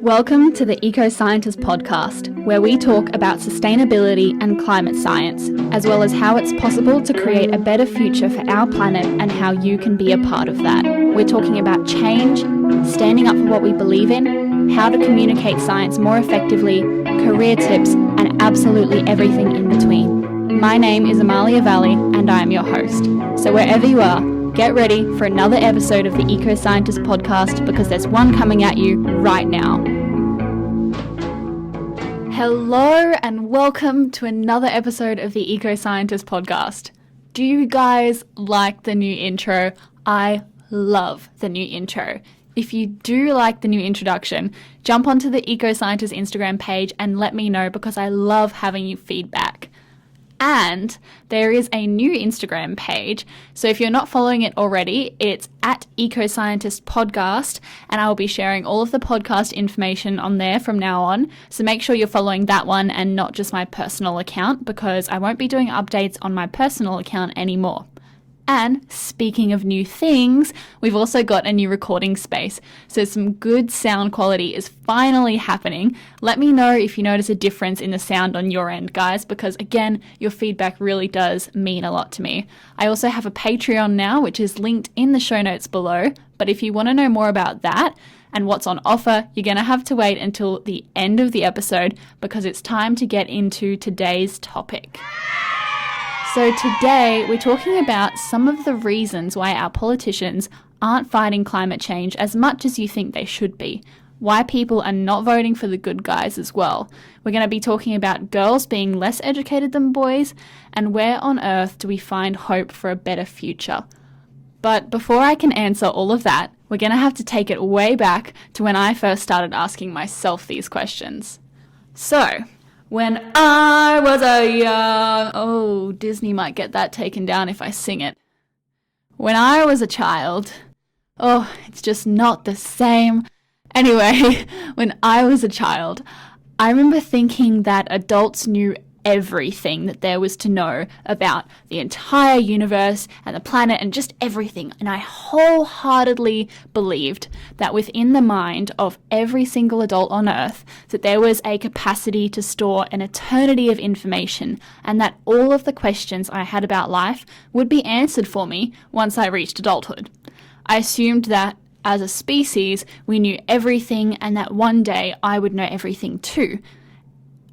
Welcome to the Eco Scientist podcast, where we talk about sustainability and climate science, as well as how it's possible to create a better future for our planet and how you can be a part of that. We're talking about change, standing up for what we believe in, how to communicate science more effectively, career tips, and absolutely everything in between. My name is Amalia Valley, and I am your host. So wherever you are, get ready for another episode of the Eco Scientist podcast, because there's one coming at you right now. Hello and welcome to another episode of the Eco Scientist podcast. Do you guys like the new intro? I love the new intro. If you do like the new introduction, jump onto the Eco Scientist Instagram page and let me know, because I love having your feedback. And there is a new Instagram page, so if you're not following it already, it's at Eco Scientist Podcast, and I'll be sharing all of the podcast information on there from now on, so make sure you're following that one and not just my personal account, because I won't be doing updates on my personal account anymore. And speaking of new things, we've also got a new recording space, so some good sound quality is finally happening. Let me know if you notice a difference in the sound on your end, guys, because again, your feedback really does mean a lot to me. I also have a Patreon now, which is linked in the show notes below, but if you want to know more about that and what's on offer, you're going to have to wait until the end of the episode, because it's time to get into today's topic. So today we're talking about some of the reasons why our politicians aren't fighting climate change as much as you think they should be, why people are not voting for the good guys as well. We're going to be talking about girls being less educated than boys, and where on earth do we find hope for a better future. But before I can answer all of that, we're going to have to take it way back to when I first started asking myself these questions. So, when I was a young... Oh, Disney might get that taken down if I sing it. When I was a child... Oh, it's just not the same. Anyway, when I was a child, I remember thinking that adults knew everything that there was to know about the entire universe and the planet and just everything. And I wholeheartedly believed that within the mind of every single adult on Earth, that there was a capacity to store an eternity of information, and that all of the questions I had about life would be answered for me once I reached adulthood. I assumed that as a species, we knew everything, and that one day I would know everything too.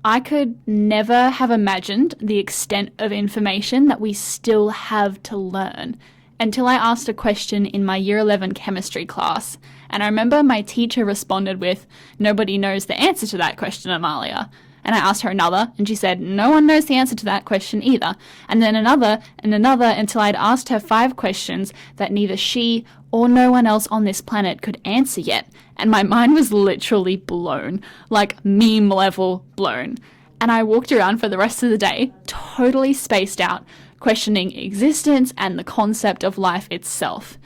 I could never have imagined the extent of information that we still have to learn until I asked a question in my Year 11 chemistry class. And I remember my teacher responded with, "Nobody knows the answer to that question, Amalia." And I asked her another, and she said, "No one knows the answer to that question either." And then another, and another, until I'd asked her 5 questions that neither she or no one else on this planet could answer yet. And my mind was literally blown, like meme level blown. And I walked around for the rest of the day, totally spaced out, questioning existence and the concept of life itself.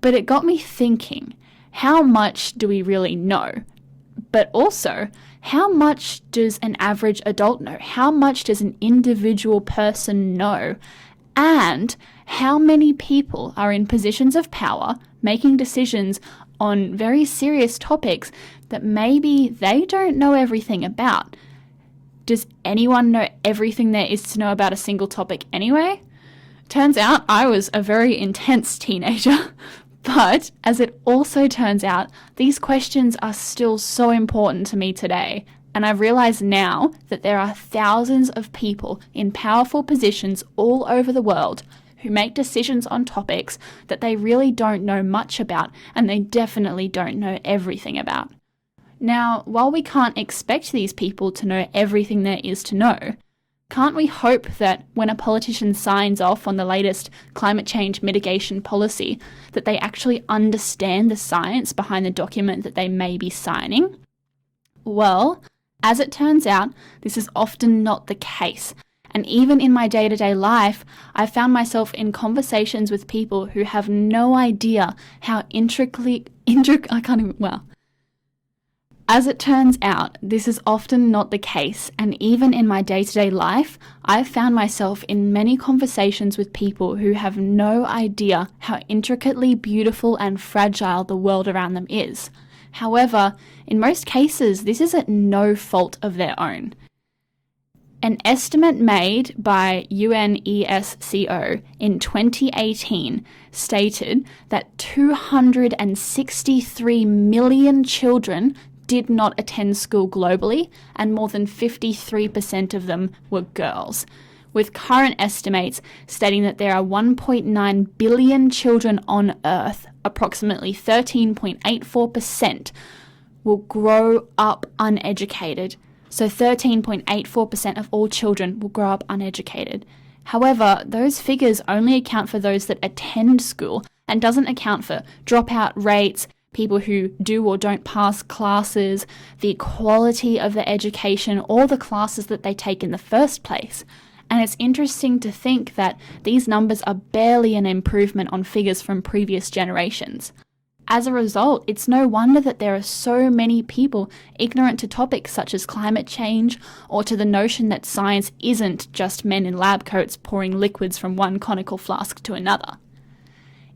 But it got me thinking, how much do we really know? But also, how much does an average adult know? How much does an individual person know? And how many people are in positions of power making decisions on very serious topics that maybe they don't know everything about? Does anyone know everything there is to know about a single topic anyway? Turns out I was a very intense teenager. But as it also turns out, these questions are still so important to me today. And I've realized now that there are thousands of people in powerful positions all over the world who make decisions on topics that they really don't know much about, and they definitely don't know everything about. Now, while we can't expect these people to know everything there is to know, can't we hope that when a politician signs off on the latest climate change mitigation policy, that they actually understand the science behind the document that they may be signing? Well, as it turns out, this is often not the case. And even in my day-to-day life, I found myself in conversations with people who have no idea how As it turns out, this is often not the case, and even in my day-to-day life, I've found myself in many conversations with people who have no idea how intricately beautiful and fragile the world around them is. However, in most cases, this is at no fault of their own. An estimate made by UNESCO in 2018 stated that 263 million children did not attend school globally, and more than 53% of them were girls, with current estimates stating that there are 1.9 billion children on Earth, approximately 13.84%, will grow up uneducated. So 13.84% of all children will grow up uneducated. However, those figures only account for those that attend school and doesn't account for dropout rates, people who do or don't pass classes, the quality of the education, or the classes that they take in the first place. And it's interesting to think that these numbers are barely an improvement on figures from previous generations. As a result, it's no wonder that there are so many people ignorant to topics such as climate change, or to the notion that science isn't just men in lab coats pouring liquids from one conical flask to another.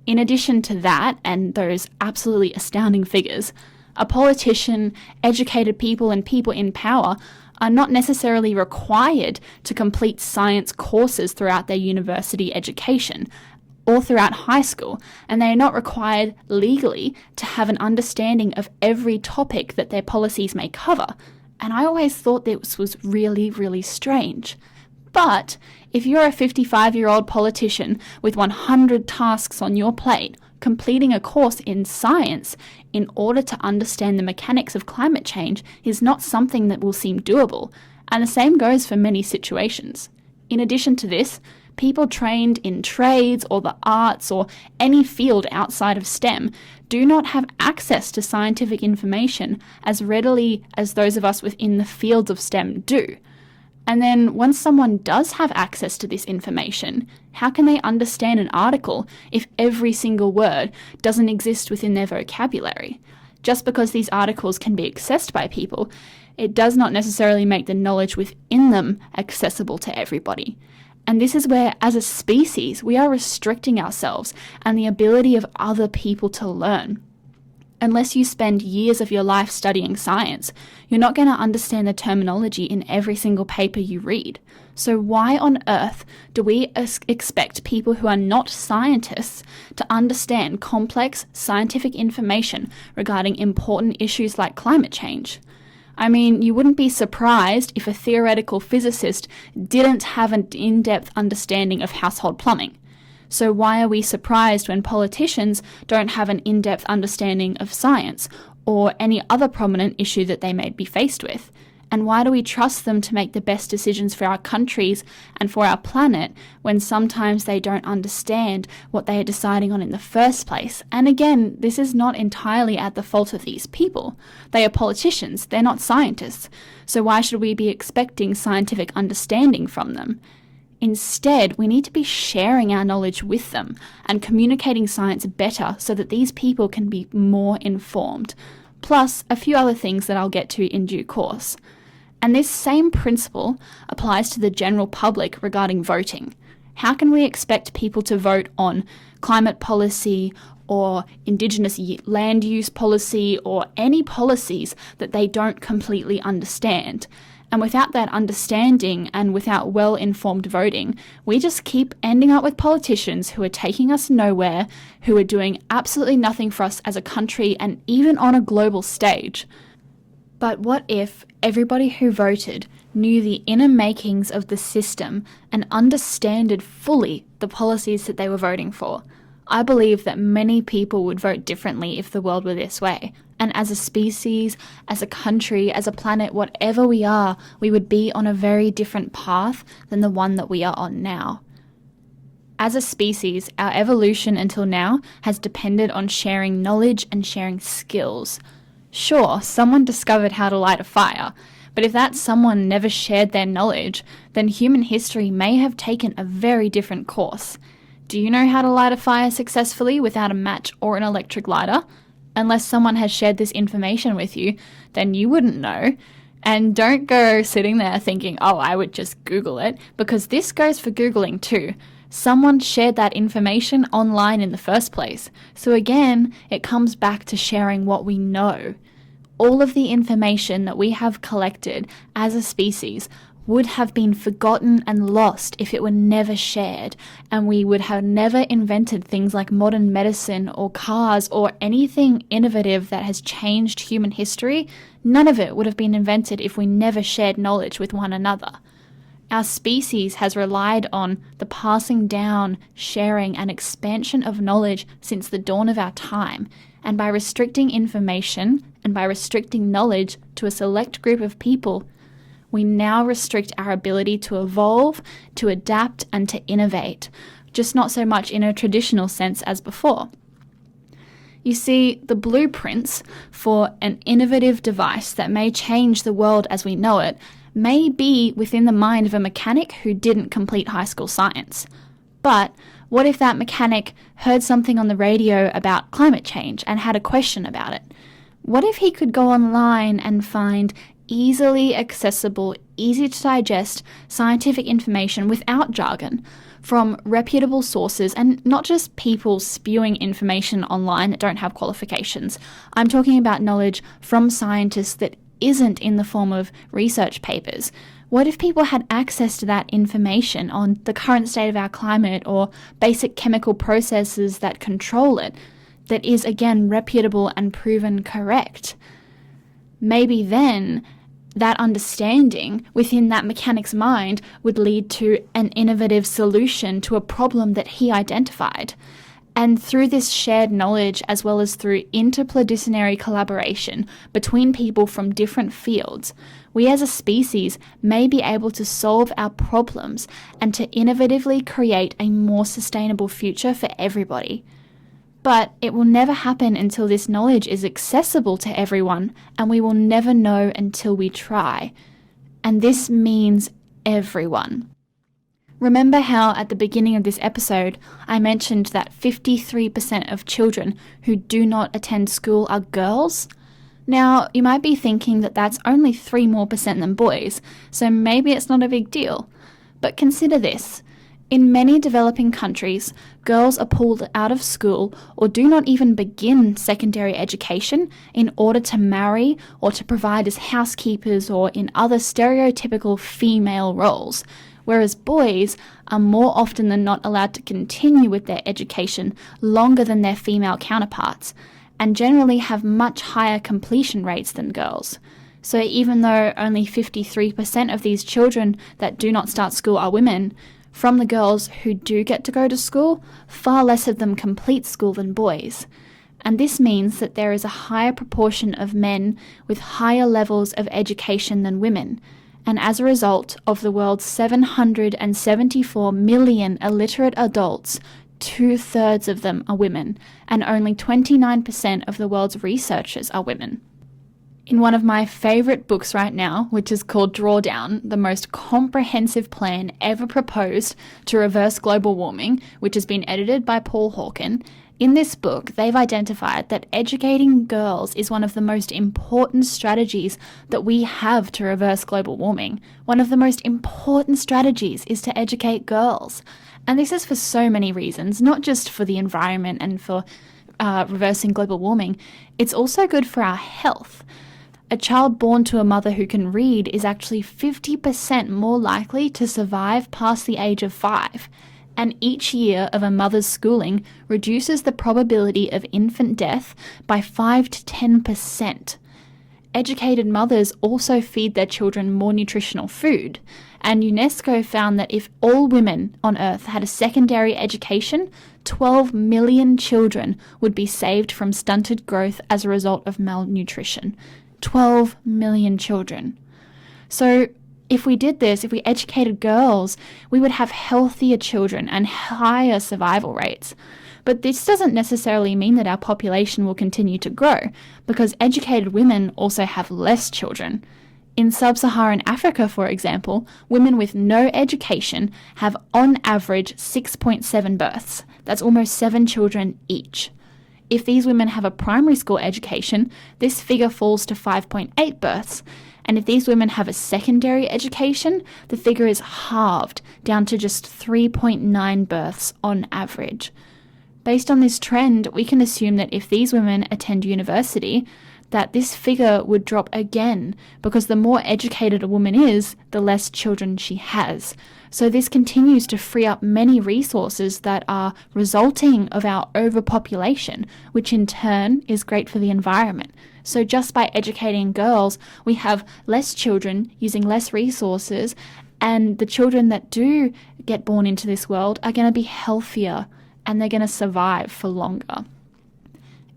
In addition to that, and those absolutely astounding figures, a politician, educated people, and people in power are not necessarily required to complete science courses throughout their university education or throughout high school, and they are not required legally to have an understanding of every topic that their policies may cover. And I always thought this was really, really strange. But if you're a 55-year-old politician with 100 tasks on your plate, completing a course in science in order to understand the mechanics of climate change is not something that will seem doable, and the same goes for many situations. In addition to this, people trained in trades or the arts or any field outside of STEM do not have access to scientific information as readily as those of us within the fields of STEM do. And then once someone does have access to this information, how can they understand an article if every single word doesn't exist within their vocabulary? Just because these articles can be accessed by people, it does not necessarily make the knowledge within them accessible to everybody. And this is where, as a species, we are restricting ourselves and the ability of other people to learn. Unless you spend years of your life studying science, you're not going to understand the terminology in every single paper you read. So why on earth do we expect people who are not scientists to understand complex scientific information regarding important issues like climate change? I mean, you wouldn't be surprised if a theoretical physicist didn't have an in-depth understanding of household plumbing. So why are we surprised when politicians don't have an in-depth understanding of science or any other prominent issue that they may be faced with? And why do we trust them to make the best decisions for our countries and for our planet when sometimes they don't understand what they are deciding on in the first place? And again, this is not entirely at the fault of these people. They are politicians, they're not scientists. So why should we be expecting scientific understanding from them? Instead, we need to be sharing our knowledge with them and communicating science better so that these people can be more informed. Plus, a few other things that I'll get to in due course. And this same principle applies to the general public regarding voting. How can we expect people to vote on climate policy or Indigenous land use policy or any policies that they don't completely understand? And without that understanding and without well-informed voting, we just keep ending up with politicians who are taking us nowhere, who are doing absolutely nothing for us as a country and even on a global stage. But what if everybody who voted knew the inner makings of the system and understood fully the policies that they were voting for? I believe that many people would vote differently if the world were this way. And as a species, as a country, as a planet, whatever we are, we would be on a very different path than the one that we are on now. As a species, our evolution until now has depended on sharing knowledge and sharing skills. Sure, someone discovered how to light a fire, but if that someone never shared their knowledge, then human history may have taken a very different course. Do you know how to light a fire successfully without a match or an electric lighter? Unless someone has shared this information with you, then you wouldn't know. And don't go sitting there thinking, oh, I would just Google it, because this goes for Googling too. Someone shared that information online in the first place. So again, it comes back to sharing what we know. all of the information that we have collected as a species would have been forgotten and lost if it were never shared, and we would have never invented things like modern medicine or cars or anything innovative that has changed human history. None of it would have been invented if we never shared knowledge with one another. Our species has relied on the passing down, sharing, and expansion of knowledge since the dawn of our time, and by restricting information and by restricting knowledge to a select group of people, we now restrict our ability to evolve, to adapt, and to innovate, just not so much in a traditional sense as before. You see, the blueprints for an innovative device that may change the world as we know it may be within the mind of a mechanic who didn't complete high school science. But what if that mechanic heard something on the radio about climate change and had a question about it? What if he could go online and find easily accessible, easy to digest scientific information without jargon from reputable sources, and not just people spewing information online that don't have qualifications? I'm talking about knowledge from scientists that isn't in the form of research papers. What if people had access to that information on the current state of our climate or basic chemical processes that control it, that is again reputable and proven correct? Maybe then that understanding within that mechanic's mind would lead to an innovative solution to a problem that he identified. And through this shared knowledge, as well as through interdisciplinary collaboration between people from different fields, we as a species may be able to solve our problems and to innovatively create a more sustainable future for everybody. But it will never happen until this knowledge is accessible to everyone, and we will never know until we try. And this means everyone. Remember how at the beginning of this episode I mentioned that 53% of children who do not attend school are girls? Now, you might be thinking that that's only 3% more than boys, so maybe it's not a big deal. But consider this. In many developing countries, girls are pulled out of school or do not even begin secondary education in order to marry or to provide as housekeepers or in other stereotypical female roles, whereas boys are more often than not allowed to continue with their education longer than their female counterparts, and generally have much higher completion rates than girls. So even though only 53% of these children that do not start school are women, from the girls who do get to go to school, far less of them complete school than boys. And this means that there is a higher proportion of men with higher levels of education than women. And as a result of the world's 774 million illiterate adults, 2/3 of them are women, and only 29% of the world's researchers are women. In one of my favourite books right now, which is called Drawdown, the most comprehensive plan ever proposed to reverse global warming, which has been edited by Paul Hawken, in this book they've identified that educating girls is one of the most important strategies that we have to reverse global warming. One of the most important strategies is to educate girls. And this is for so many reasons, not just for the environment and for reversing global warming. It's also good for our health. A child born to a mother who can read is actually 50% more likely to survive past the age of 5, and each year of a mother's schooling reduces the probability of infant death by 5 to 10%. Educated mothers also feed their children more nutritional food, and UNESCO found that if all women on Earth had a secondary education, 12 million children would be saved from stunted growth as a result of malnutrition. 12 million children. So if we did this, if we educated girls, we would have healthier children and higher survival rates. But this doesn't necessarily mean that our population will continue to grow, because educated women also have less children. In sub-Saharan Africa, for example, women with no education have on average 6.7 births. That's almost 7 children each. If these women have a primary school education, this figure falls to 5.8 births. And if these women have a secondary education, the figure is halved, down to just 3.9 births on average. Based on this trend, we can assume that if these women attend university, that this figure would drop again, because the more educated a woman is, the less children she has. So this continues to free up many resources that are resulting of our overpopulation, which in turn is great for the environment. So just by educating girls, we have less children using less resources, and the children that do get born into this world are going to be healthier and they're going to survive for longer.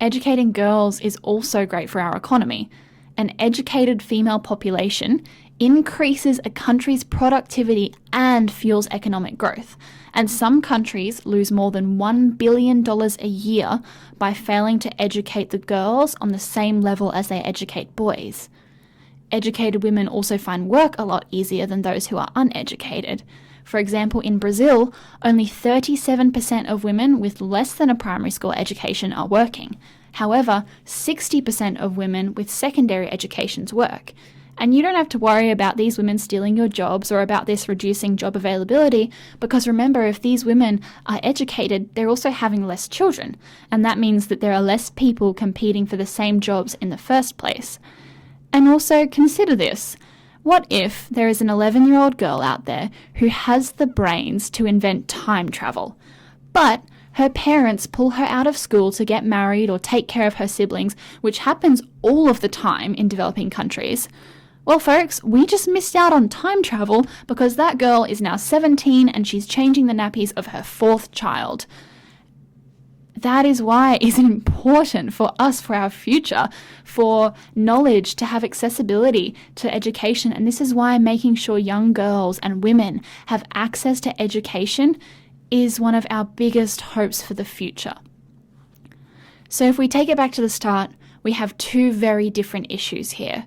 Educating girls is also great for our economy. An educated female population increases a country's productivity and fuels economic growth. And some countries lose more than $1 billion a year by failing to educate the girls on the same level as they educate boys. Educated women also find work a lot easier than those who are uneducated. For example, in Brazil, only 37% of women with less than a primary school education are working. However, 60% of women with secondary educations work. And you don't have to worry about these women stealing your jobs or about this reducing job availability, because remember, if these women are educated, they're also having less children. And that means that there are less people competing for the same jobs in the first place. And also consider this. What if there is an 11-year-old girl out there who has the brains to invent time travel, but her parents pull her out of school to get married or take care of her siblings, which happens all of the time in developing countries? Well, folks, we just missed out on time travel because that girl is now 17 and she's changing the nappies of her 4th child. That is why it's important for us, for our future, for knowledge to have accessibility to education. And this is why making sure young girls and women have access to education is one of our biggest hopes for the future. So if we take it back to the start, we have two very different issues here.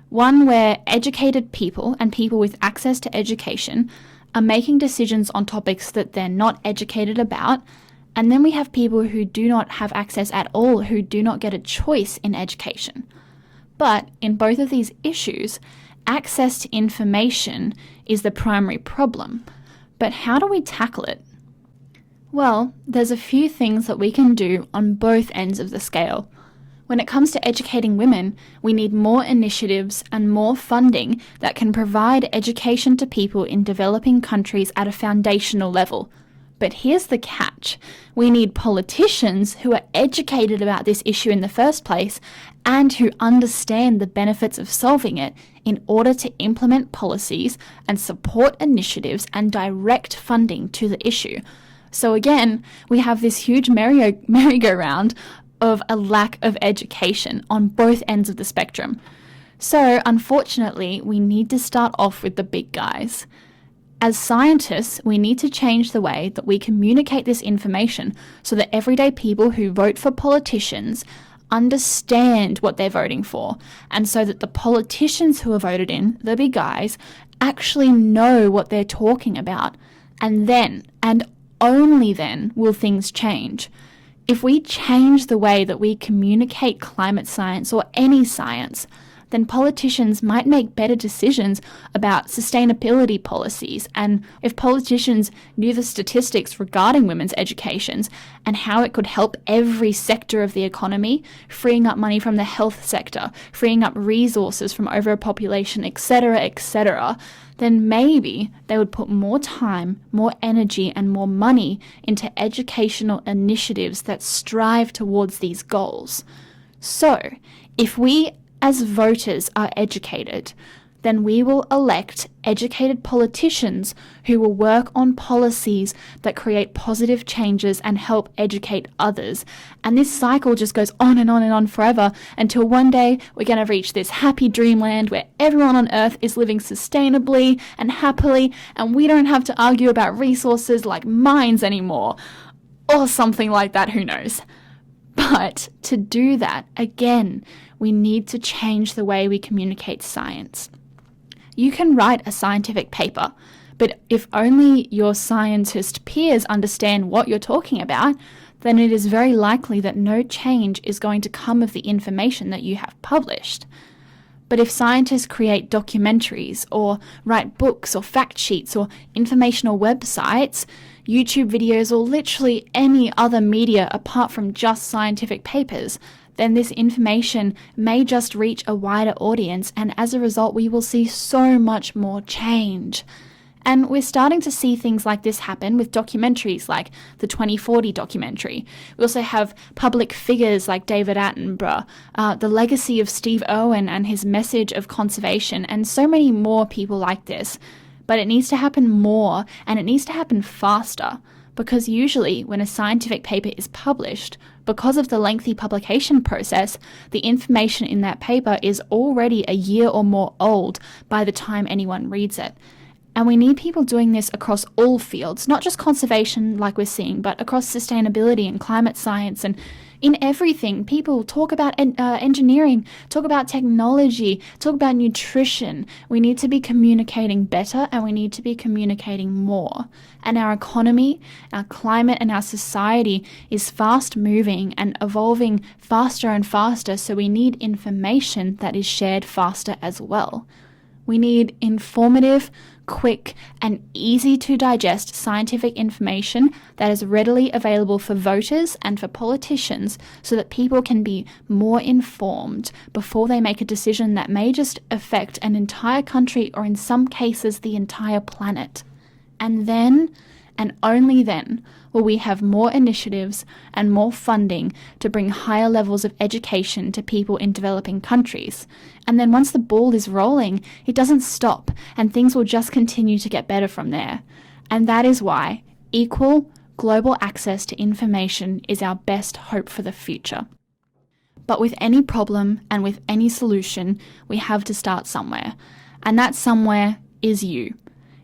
One where educated people and people with access to education are making decisions on topics that they're not educated about. And then we have people who do not have access at all, who do not get a choice in education. But in both of these issues, access to information is the primary problem. But how do we tackle it? Well, there's a few things that we can do on both ends of the scale. When it comes to educating women, we need more initiatives and more funding that can provide education to people in developing countries at a foundational level. But here's the catch. We need politicians who are educated about this issue in the first place and who understand the benefits of solving it in order to implement policies and support initiatives and direct funding to the issue. So again, we have this huge merry-go-round of a lack of education on both ends of the spectrum. So unfortunately, we need to start off with the big guys. As scientists, we need to change the way that we communicate this information so that everyday people who vote for politicians understand what they're voting for, and so that the politicians who are voted in, the big guys, actually know what they're talking about. And then, and only then, will things change. If we change the way that we communicate climate science or any science, then politicians might make better decisions about sustainability policies. And if politicians knew the statistics regarding women's educations and how it could help every sector of the economy, freeing up money from the health sector, freeing up resources from overpopulation, etc., then maybe they would put more time, more energy, and more money into educational initiatives that strive towards these goals. So, if we as voters are educated, then we will elect educated politicians who will work on policies that create positive changes and help educate others. And this cycle just goes on and on and on forever until one day we're going to reach this happy dreamland where everyone on Earth is living sustainably and happily, and we don't have to argue about resources like mines anymore. Or something like that, who knows. But to do that, again, we need to change the way we communicate science. You can write a scientific paper, but if only your scientist peers understand what you're talking about, then it is very likely that no change is going to come of the information that you have published. But if scientists create documentaries or write books or fact sheets or informational websites, YouTube videos, or literally any other media apart from just scientific papers, then this information may just reach a wider audience, and as a result, we will see so much more change. And we're starting to see things like this happen with documentaries like the 2040 documentary. We also have public figures like David Attenborough, the legacy of Steve Irwin and his message of conservation, and so many more people like this. But it needs to happen more, and it needs to happen faster, because usually when a scientific paper is published, because of the lengthy publication process, the information in that paper is already a year or more old by the time anyone reads it. And we need people doing this across all fields, not just conservation like we're seeing, but across sustainability and climate science and in everything. People talk about engineering, talk about technology, talk about nutrition. We need to be communicating better, and we need to be communicating more. And our economy, our climate, and our society is fast moving and evolving faster and faster, so we need information that is shared faster as well. We need informative, quick, and easy to digest scientific information that is readily available for voters and for politicians, so that people can be more informed before they make a decision that may just affect an entire country, or in some cases the entire planet. And then, and only then, will we have more initiatives and more funding to bring higher levels of education to people in developing countries. And then once the ball is rolling, it doesn't stop, and things will just continue to get better from there. And that is why equal global access to information is our best hope for the future. But with any problem and with any solution, we have to start somewhere. And that somewhere is you.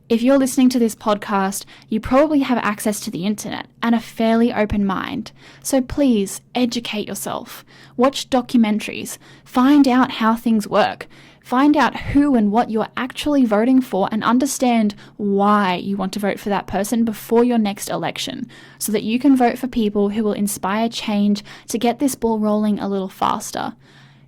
If you're listening to this podcast, you probably have access to the internet and a fairly open mind. So please educate yourself. Watch documentaries. Find out how things work. Find out who and what you're actually voting for, and understand why you want to vote for that person before your next election, so that you can vote for people who will inspire change to get this ball rolling a little faster.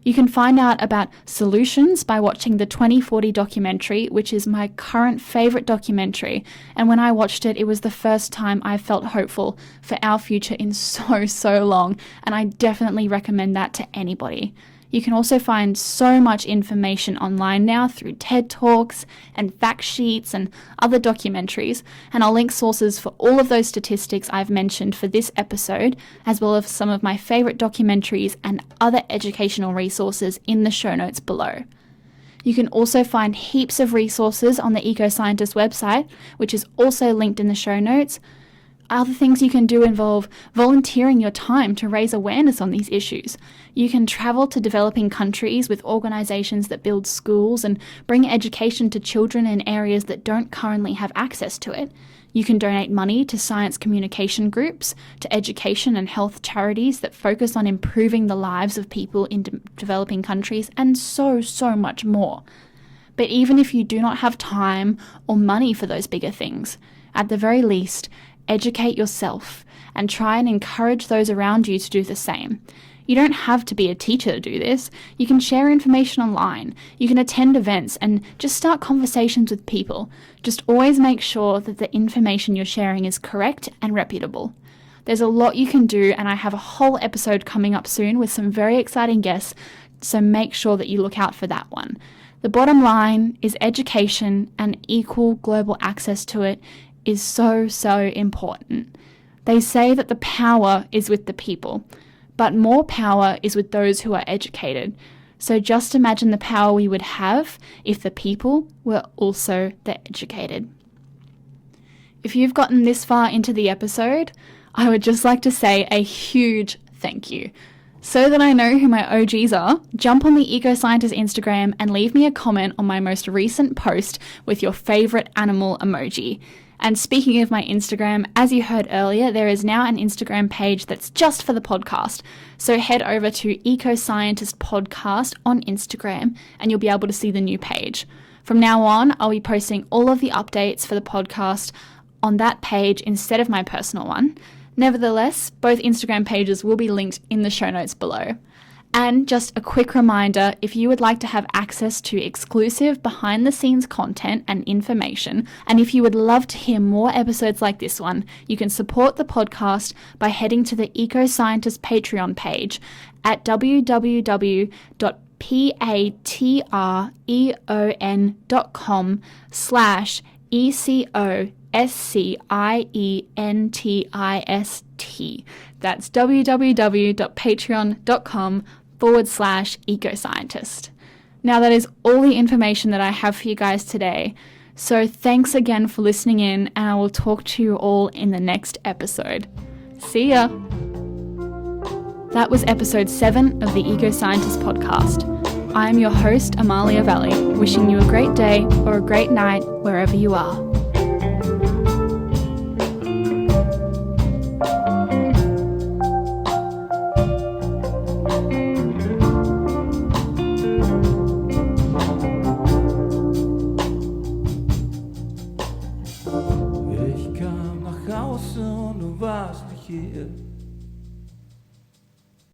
You can find out about solutions by watching the 2040 documentary, which is my current favourite documentary. And when I watched it, it was the first time I felt hopeful for our future in so long. And I definitely recommend that to anybody. You can also find so much information online now through TED Talks and fact sheets and other documentaries, and I'll link sources for all of those statistics I've mentioned for this episode, as well as some of my favourite documentaries and other educational resources in the show notes below. You can also find heaps of resources on the EcoScientist website, which is also linked in the show notes. Other things you can do involve volunteering your time to raise awareness on these issues. You can travel to developing countries with organisations that build schools and bring education to children in areas that don't currently have access to it. You can donate money to science communication groups, to education and health charities that focus on improving the lives of people in developing countries, and so much more. But even if you do not have time or money for those bigger things, at the very least, educate yourself and try and encourage those around you to do the same. You don't have to be a teacher to do this. You can share information online. You can attend events and just start conversations with people. Just always make sure that the information you're sharing is correct and reputable. There's a lot you can do, and I have a whole episode coming up soon with some very exciting guests, so make sure that you look out for that one. The bottom line is education and equal global access to it is so important. They say that the power is with the people, but more power is with those who are educated. So just imagine the power we would have if the people were also the educated. If you've gotten this far into the episode, I would just like to say a huge thank you. So that I know who my OGs are, jump on the EcoScientist Instagram and leave me a comment on my most recent post with your favourite animal emoji. And speaking of my Instagram, as you heard earlier, there is now an Instagram page that's just for the podcast. So head over to EcoScientist Podcast on Instagram and you'll be able to see the new page. From now on, I'll be posting all of the updates for the podcast on that page instead of my personal one. Nevertheless, both Instagram pages will be linked in the show notes below. And just a quick reminder, if you would like to have access to exclusive behind-the-scenes content and information, and if you would love to hear more episodes like this one, you can support the podcast by heading to the EcoScientist Patreon page at www.patreon.com/ecoscientist. That's www.patreon.com/ecoscientist. Now that is all the information that I have for you guys today. So thanks again for listening in, and I will talk to you all in the next episode. See ya! That was episode 7 of the Eco Scientist podcast. I am your host, Amalia Valley, wishing you a great day or a great night wherever you are.